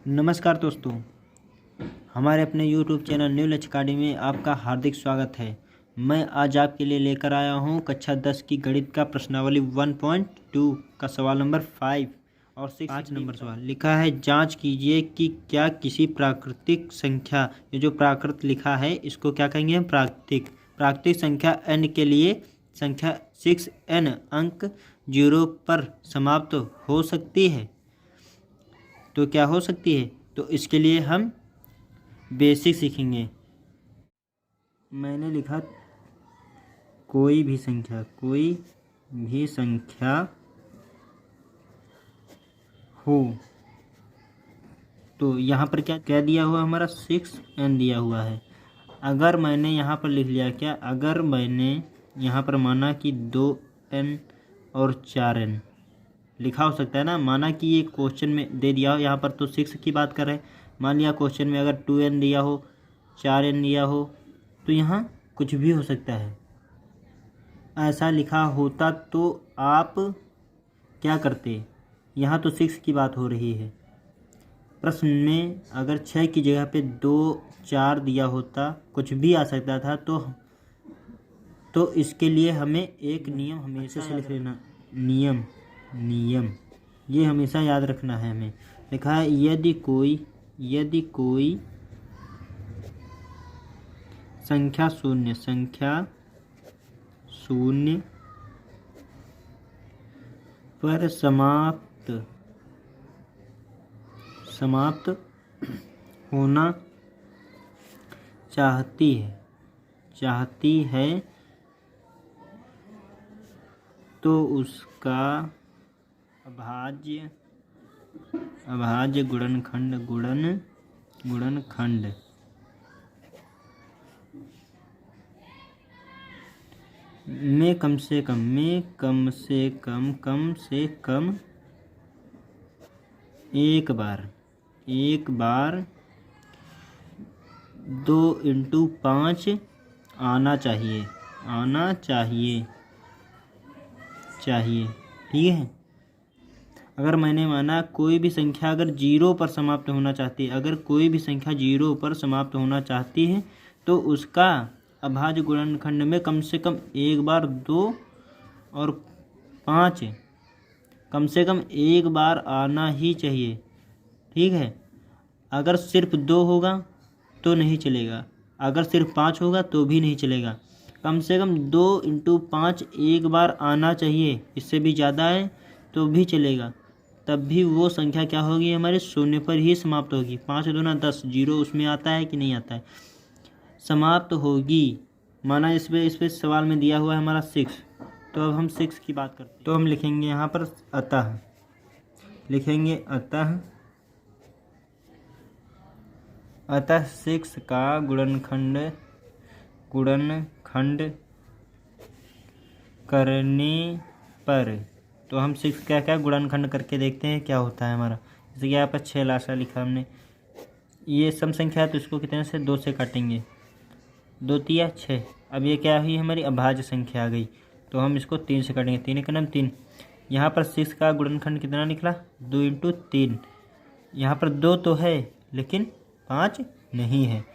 नमस्कार दोस्तों, हमारे अपने YouTube चैनल न्यू लच अकाडमी में आपका हार्दिक स्वागत है। मैं आज आपके लिए लेकर आया हूं कक्षा 10 की गणित का प्रश्नावली 1.2 का सवाल नंबर 5 और 5 नंबर सवाल। लिखा है, जांच कीजिए कि क्या किसी प्राकृतिक संख्या, ये जो प्राकृत लिखा है इसको क्या कहेंगे हम? प्राकृतिक संख्या n के लिए संख्या 6n अंक 0 पर समाप्त हो सकती है। तो क्या हो सकती है? तो इसके लिए हम बेसिक सीखेंगे। मैंने लिखा कोई भी संख्या हो, तो यहाँ पर क्या दिया हुआ हमारा 6n दिया हुआ है। अगर मैंने यहाँ पर लिख लिया क्या, अगर मैंने यहाँ पर माना कि 2n और 4n लिखा हो सकता है ना, माना कि ये क्वेश्चन में दे दिया हो, यहाँ पर तो 6 की बात कर रहे हैं। मान लिया क्वेश्चन में अगर 2n दिया हो, 4n दिया हो, तो यहाँ कुछ भी हो सकता है। ऐसा लिखा होता तो आप क्या करते? यहाँ तो 6 की बात हो रही है। प्रश्न में अगर 6 की जगह पे 2 4 दिया होता, कुछ भी आ सकता था, तो इसके लिए हमें एक नियम हमेशा से लिख लेना। नियम ये हमेशा याद रखना है हमें। लिखा है, यदि कोई संख्या शून्य पर समाप्त होना चाहती है तो उसका अभाज्य गुणनखंड में कम से कम एक बार 2 × 5 आना चाहिए। ठीक है। अगर मैंने माना कोई भी संख्या अगर 0 पर समाप्त होना चाहती है, तो उसका अभाज्य गुणनखंड में कम से कम एक बार 2 और 5 कम से कम एक बार आना ही चाहिए। ठीक है। अगर सिर्फ 2 होगा तो नहीं चलेगा, अगर सिर्फ 5 होगा तो भी नहीं चलेगा। कम से कम 2 × 5 एक बार आना चाहिए। इससे भी ज़्यादा है तो भी चलेगा, तब भी वो संख्या क्या होगी? हमारे शून्य पर ही समाप्त होगी। 5 दूना 10, 0 उसमें आता है कि नहीं आता है? समाप्त होगी। माना इस पे सवाल में दिया हुआ है हमारा 6, तो अब हम 6 की बात करते हैं। तो हम लिखेंगे यहाँ पर अतः 6 का गुणनखंड करने पर, तो हम 6 क्या गुणनखंड करके देखते हैं क्या होता है हमारा। जैसे कि यहाँ पर 6 लाशा लिखा हमने, ये सम संख्या है तो इसको कितने से 2 से काटेंगे, 2 तिया 6। अब ये क्या हुई? हमारी अभाज्य संख्या आ गई, तो हम इसको 3 से काटेंगे। 3 × 3। यहाँ पर 6 का गुणनखंड कितना निकला? 2 × 3। यहाँ पर 2 तो है लेकिन 5 नहीं है,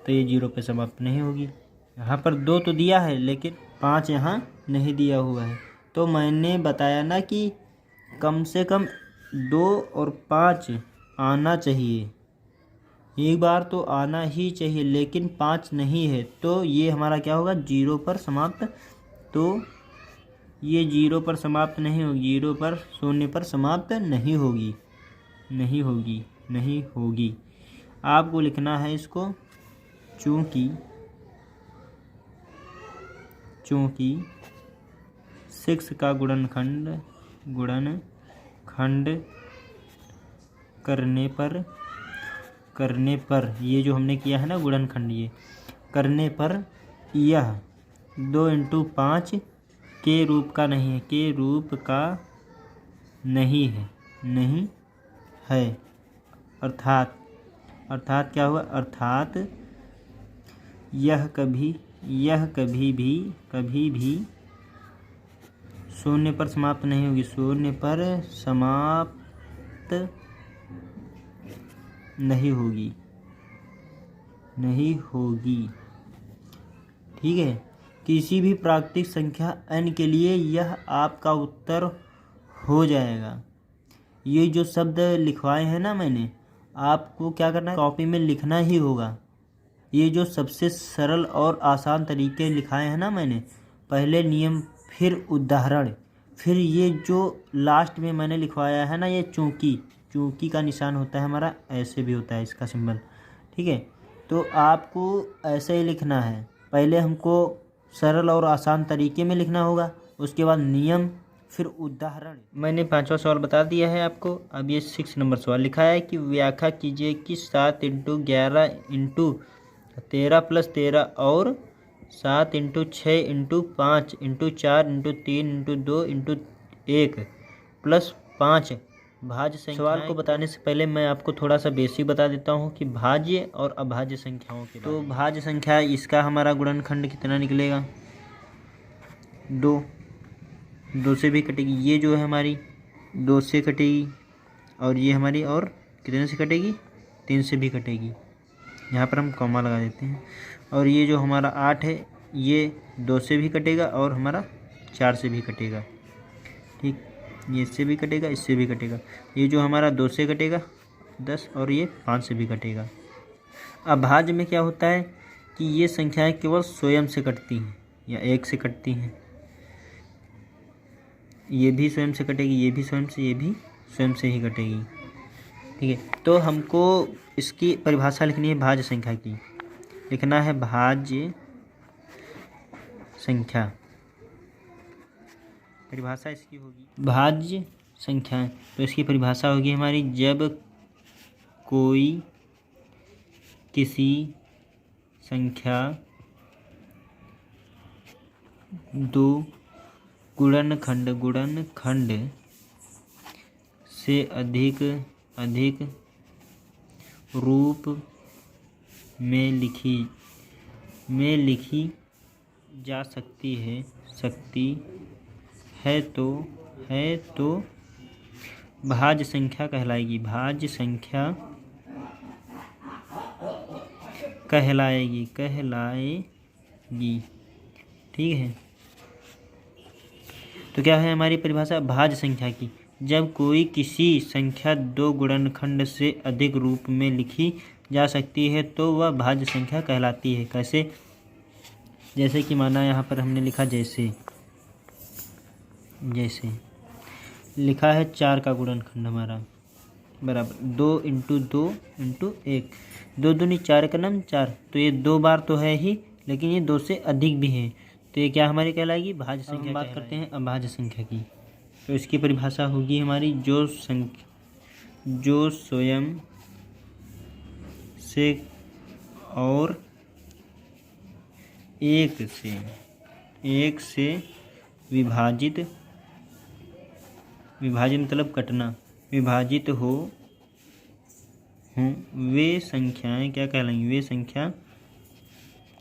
तो ये 0 पे समाप्त नहीं होगी। यहाँ पर 2 तो दिया है लेकिन 5 यहाँ नहीं दिया हुआ है। तो मैंने बताया ना कि कम से कम 2 और 5 आना चाहिए, एक बार तो आना ही चाहिए, लेकिन 5 नहीं है, तो ये हमारा क्या होगा? 0 पर समाप्त। तो ये 0 पर समाप्त नहीं होगी, 0 पर शून्य पर समाप्त नहीं होगी। आपको लिखना है इसको, चूँकि 6 का गुणनखंड करने पर ये जो हमने किया है ना गुणनखंड, ये करने पर यह 2 × 5 के रूप का नहीं है। अर्थात क्या हुआ? अर्थात यह कभी भी शून्य पर समाप्त नहीं होगी, शून्य पर समाप्त नहीं होगी, नहीं होगी। ठीक है, किसी भी प्राकृतिक संख्या n के लिए यह आपका उत्तर हो जाएगा। ये जो शब्द लिखवाए हैं ना मैंने, आपको क्या करना है, कॉपी में लिखना ही होगा। ये जो सबसे सरल और आसान तरीके लिखाए हैं ना मैंने, पहले नियम, फिर उदाहरण, फिर ये जो लास्ट में मैंने लिखवाया है ना, ये चूंकि, चूंकि का निशान होता है हमारा, ऐसे भी होता है इसका सिंबल। ठीक है, तो आपको ऐसे ही लिखना है। पहले हमको सरल और आसान तरीके में लिखना होगा, उसके बाद नियम, फिर उदाहरण। मैंने 5वां सवाल बता दिया है आपको। अब ये 6 नंबर सवाल लिखा है कि व्याख्या कीजिए कि 7 × 11 × 13 + 13 और 7 × 6 × 5 × 4 × 3 × 2 × 1 + 5 भाज्य संख्या। सवाल को बताने से पहले मैं आपको थोड़ा सा बेसिक बता देता हूँ कि भाज्य और अभाज्य संख्याओं के। तो भाज्य संख्या, इसका हमारा गुणनखंड कितना निकलेगा, 2, 2 से भी कटेगी। ये जो है हमारी 2 से कटेगी, और ये हमारी और कितने से कटेगी, 3 से भी कटेगी। यहाँ पर हम कॉमा लगा देते हैं। और ये जो हमारा 8 है, ये 2 से भी कटेगा और हमारा 4 से भी कटेगा। ठीक, ये इससे भी कटेगा, इससे भी कटेगा। ये जो हमारा 2 से कटेगा 10, और ये 5 से भी कटेगा। अभाज्य में क्या होता है कि ये संख्याएं केवल स्वयं से कटती हैं या 1 से कटती हैं। ये भी स्वयं से कटेगी, ये भी स्वयं से, ये भी स्वयं से ही कटेगी। ठीक है, तो हमको इसकी परिभाषा लिखनी है भाज्य संख्या की। लिखना है भाज्य संख्या, परिभाषा इसकी होगी भाज्य संख्या। तो इसकी परिभाषा होगी हमारी, जब कोई किसी संख्या 2 गुणनखंड से अधिक रूप में लिखी जा सकती है तो भाज्य संख्या कहलाएगी, भाज्य संख्या कहलाएगी। ठीक है, तो क्या है हमारी परिभाषा भाज्य संख्या की, जब कोई किसी संख्या 2 गुणनखंड से अधिक रूप में लिखी जा सकती है तो वह भाज्य संख्या कहलाती है। कैसे, जैसे कि माना यहाँ पर हमने लिखा, जैसे लिखा है 4 का गुणनखंड हमारा बराबर 2 × 2 × 1, 2 दूनी 4 का नाम 4। तो ये 2 बार तो है ही, लेकिन ये 2 से अधिक भी है, तो ये क्या हमारी कहलाएगी, भाज्य संख्या। हम बात करते हैं अभाज्य संख्या की। तो इसकी परिभाषा होगी हमारी, जो स्वयं से और 1 से विभाजित मतलब कटना, विभाजित हो वे संख्याएं क्या कहलाएंगी, वे संख्या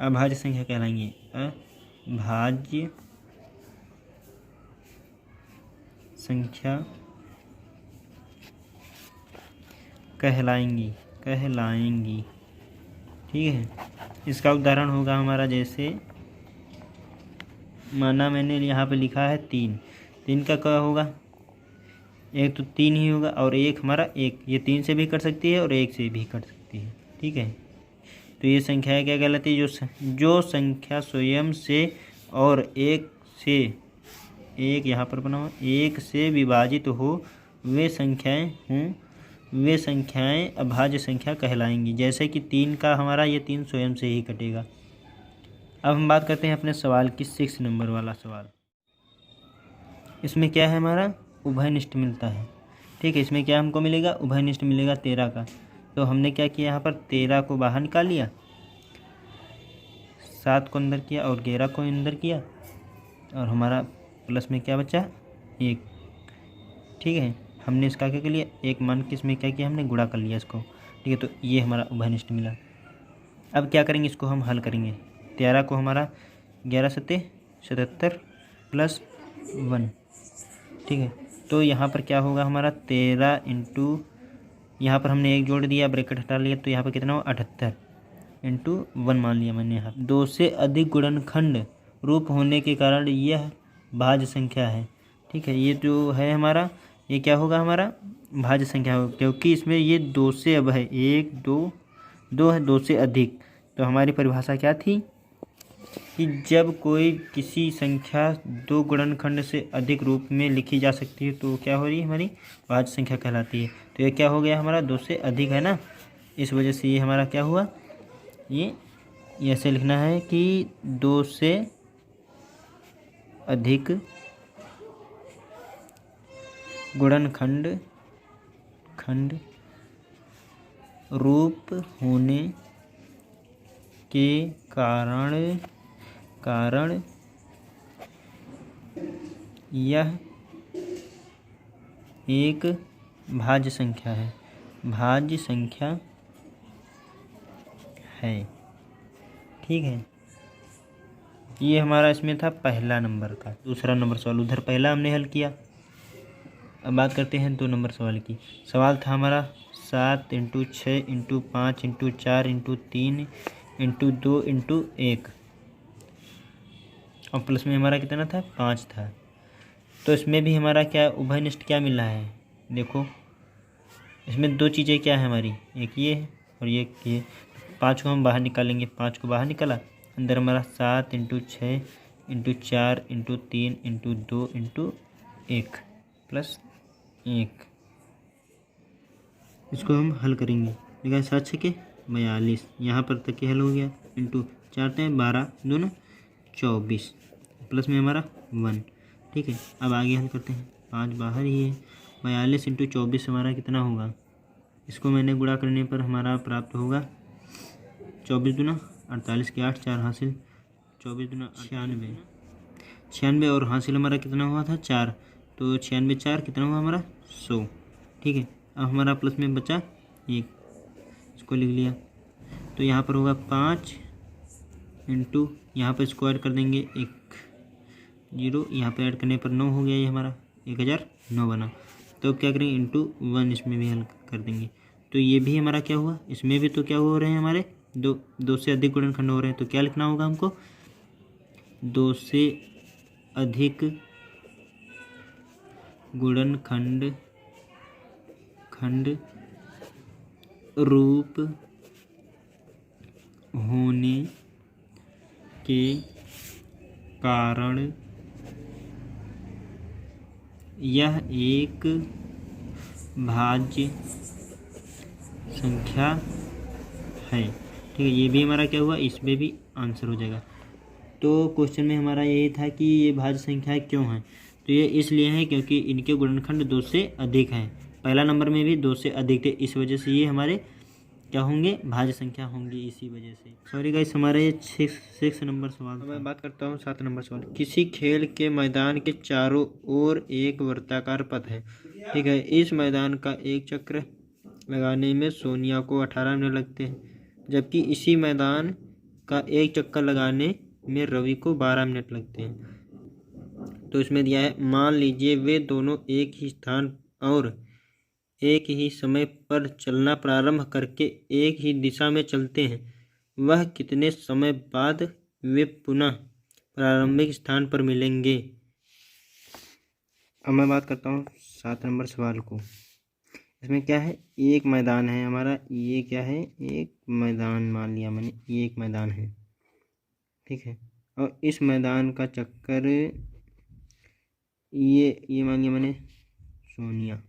अभाज्य संख्या कहलाएंगी। अभाज्य संख्या कहलाएंगी। ठीक है, इसका उदाहरण होगा हमारा, जैसे माना मैंने यहाँ पे लिखा है 3 का क्या होगा, एक तो 3 ही होगा, और एक हमारा 1, ये 3 से भी कट सकती है और 1 से भी कट सकती है। ठीक है, तो ये संख्या क्या कहलाती है, जो संख्या स्वयं से और 1 से, एक यहाँ पर बना हुआ, 1 से विभाजित हो वे संख्याएं अभाज्य संख्या कहलाएंगी। जैसे कि 3 का हमारा, ये 3 स्वयं से ही कटेगा। अब हम बात करते हैं अपने सवाल की, 6 नंबर वाला सवाल। इसमें क्या है हमारा, उभयनिष्ठ मिलता है। ठीक है, इसमें क्या हमको मिलेगा, उभयनिष्ठ मिलेगा 13 का। तो हमने क्या किया, यहाँ पर 13 को बाहर निकाल लिया, 7 को अंदर किया और 11 को अंदर किया, और हमारा प्लस में क्या बचा, 1। ठीक है, हमने इसका क्या कर लिया, एक मान के इसमें क्या किया, हमने गुणा कर लिया इसको। ठीक है, तो ये हमारा उभयनिष्ठ मिला। अब क्या करेंगे, इसको हम हल करेंगे। 13 को हमारा 11 × 77 + 1। ठीक है, तो यहाँ पर क्या होगा हमारा, 13 × यहाँ पर हमने 1 जोड़ दिया, ब्रैकेट हटा लिया, तो यहाँ पर कितना हुआ 78 इंटू 1 मान लिया मैंने यहाँ। 2 से अधिक गुणनखंड रूप होने के कारण यह भाज्य संख्या है। ठीक है, ये जो है हमारा, ये क्या होगा हमारा भाज्य संख्या होगा, क्योंकि इसमें ये 2 से अब है, 1 2 2 है, 2 से अधिक। तो हमारी परिभाषा क्या थी कि जब कोई किसी संख्या 2 गुणनखंड से अधिक रूप में लिखी जा सकती है तो क्या हो रही है, हमारी भाज्य संख्या कहलाती है। तो ये क्या हो गया हमारा 2 से अधिक है ना, इस वजह से ये हमारा क्या हुआ, ये ऐसे लिखना है कि 2 से अधिक गुणनखंड रूप होने के कारण यह एक भाज्य संख्या है, ठीक है। ये हमारा इसमें था पहला नंबर का। दूसरा नंबर सवाल, उधर पहला हमने हल किया। अब बात करते हैं 2 नंबर सवाल की। सवाल था हमारा 7 into 6 into 5 into 4 into 3 into 2 into 1 और प्लस में हमारा कितना था 5 था। तो इसमें भी हमारा क्या उभयनिष्ठ क्या मिल रहा है, देखो इसमें 2 चीज़ें क्या है हमारी, एक ये है और ये 5 को हम बाहर निकालेंगे, 5 को बाहर निकाला, अंदर हमारा 7 into 6 into 4 into 3 into 2 into 1 plus 1। इसको हम हल करेंगे, देखा 7 6 के 42, यहाँ पर तक के हल हो गया, इंटू 4 × 12 2 24 प्लस में हमारा 1। ठीक है, अब आगे हल करते हैं, 5 बाहर ही है, 42 इंटू 24 हमारा कितना होगा, इसको मैंने गुणा करने पर हमारा प्राप्त होगा 24 दूना 48 के 8 4 हासिल, 24 दूना 96 और हासिल हमारा कितना हुआ था 4, तो 96 4 कितना हुआ हमारा 100। ठीक है, अब हमारा प्लस में बचा 1, इसको लिख लिया, तो यहाँ पर होगा 5 इंटू, यहाँ पर इसको ऐड कर देंगे 1 0, यहाँ पर ऐड करने पर 9 हो गया, ये हमारा 1009 बना। तो अब क्या करेंगे इंटू 1, इसमें भी हल कर देंगे, तो ये भी हमारा क्या हुआ, इसमें भी तो क्या हो रहे हैं हमारे 2 से अधिक गुणनखंड हो रहे हैं, तो क्या लिखना होगा हमको 2 से अधिक गुणनखंड रूप होने के कारण यह एक भाज्य संख्या है। ठीक है, ये भी हमारा क्या हुआ, इसमें भी आंसर हो जाएगा। तो क्वेश्चन में हमारा यही था कि ये भाज्य संख्या क्यों है, तो ये इसलिए है क्योंकि इनके गुणनखंड 2 से अधिक हैं। पहला नंबर में भी 2 से अधिक थे, इस वजह से ये हमारे क्या होंगे, भाज्य संख्या होंगी, इसी वजह से। सॉरी गाइस, हमारा ये 6 नंबर सवाल था। मैं बात करता हूँ 7 नंबर सवाल। किसी खेल के मैदान के चारों ओर एक वर्ताकार पथ है। ठीक है, इस मैदान का एक चक्र लगाने में सोनिया को 18 मिनट लगते हैं, जबकि इसी मैदान का एक चक्कर लगाने में रवि को 12 मिनट लगते हैं। तो इसमें दिया है, मान लीजिए वे दोनों एक ही स्थान और एक ही समय पर चलना प्रारंभ करके एक ही दिशा में चलते हैं, वह कितने समय बाद वे पुनः प्रारंभिक स्थान पर मिलेंगे। अब मैं बात करता हूँ 7 नंबर सवाल को। इसमें क्या है, एक मैदान है हमारा, ये क्या है, एक मैदान मान लिया मैंने, ये एक मैदान है। ठीक है, और इस मैदान का चक्कर ये मान लिया मैंने सोनिया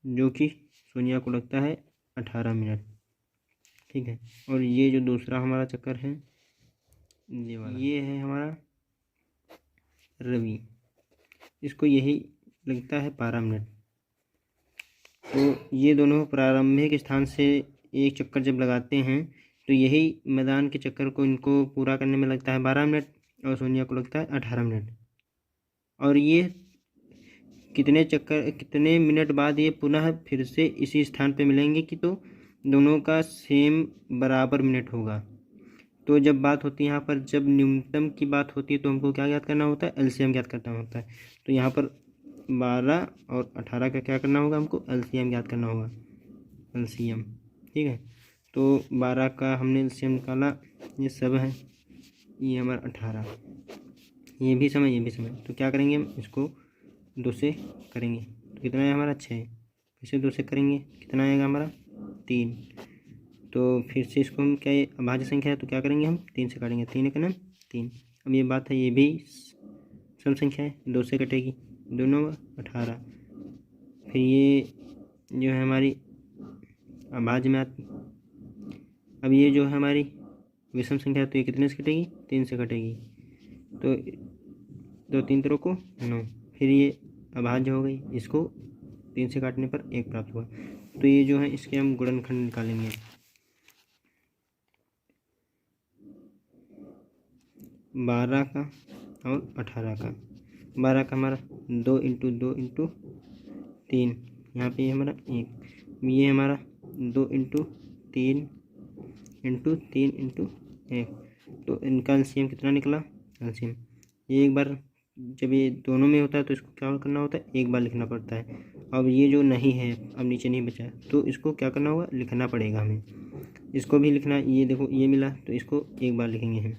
जो कि सोनिया को लगता है 18 मिनट। ठीक है, और ये जो दूसरा हमारा चक्कर है ये वाला, ये है हमारा रवि, इसको यही लगता है 12 मिनट। तो ये दोनों प्रारंभिक स्थान से एक चक्कर जब लगाते हैं तो यही मैदान के चक्कर को इनको पूरा करने में लगता है 12 मिनट और सोनिया को लगता है 18 मिनट। और ये कितने मिनट बाद ये पुनः फिर से इसी स्थान पे मिलेंगे कि तो दोनों का सेम बराबर मिनट होगा। तो जब बात होती है यहाँ पर, जब न्यूनतम की बात होती है तो हमको क्या ज्ञात करना होता है, एलसीएम ज्ञात करना होता है। तो यहाँ पर 12 और 18 का क्या करना होगा, हमको एलसीएम याद करना होगा, एलसीएम। ठीक है, तो 12 का हमने एलसीएम निकाला, ये सब है, ये हमारा 18, ये भी समय ये भी समय। तो क्या करेंगे हम, इसको 2 से करेंगे तो कितना है हमारा 6, फिर से 2 से करेंगे कितना आएगा हमारा 3। तो फिर से इसको हम क्या, ये अभाज्य संख्या है तो क्या करेंगे हम 3 से काटेंगे, 3 एक ना 3। अब ये बात है, ये भी सम संख्या है, 2 से कटेगी, 2 9 18। फिर ये जो है हमारी अभाज्य में अब ये जो है हमारी विषम संख्या है तो ये कितने से कटेगी, 3 से कटेगी। तो 2 3 त्रों को 9, फिर ये अभाज्य हो गई, इसको 3 से काटने पर 1 प्राप्त हुआ। तो ये जो है इसके हम गुणनखंड निकालेंगे। 12 का और 18 का। 12 का हमारा 2 इंटू 2 इंटू 3, यहाँ पे हमारा 1, ये हमारा 2 इंटू 3 इंटू 3 इंटू 1। तो इनका एलसीएम कितना निकला, एलसीएम ये एक बार जब ये दोनों में होता है तो इसको क्या करना होता है, एक बार लिखना पड़ता है। अब ये जो नहीं है, अब नीचे नहीं बचा है तो इसको क्या करना होगा, लिखना पड़ेगा हमें, इसको भी लिखना। ये देखो ये मिला तो इसको एक बार लिखेंगे हम।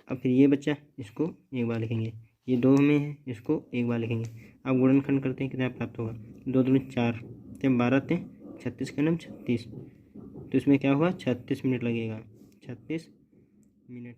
अब फिर ये बच्चा, इसको एक बार लिखेंगे, ये 2 में है, इसको एक बार लिखेंगे। अब गुणनखंड करते हैं, कितना प्राप्त होगा, 2 दूनी 4, 12 36 का नाम 36। तो इसमें क्या हुआ, 36 मिनट लगेगा, 36 मिनट।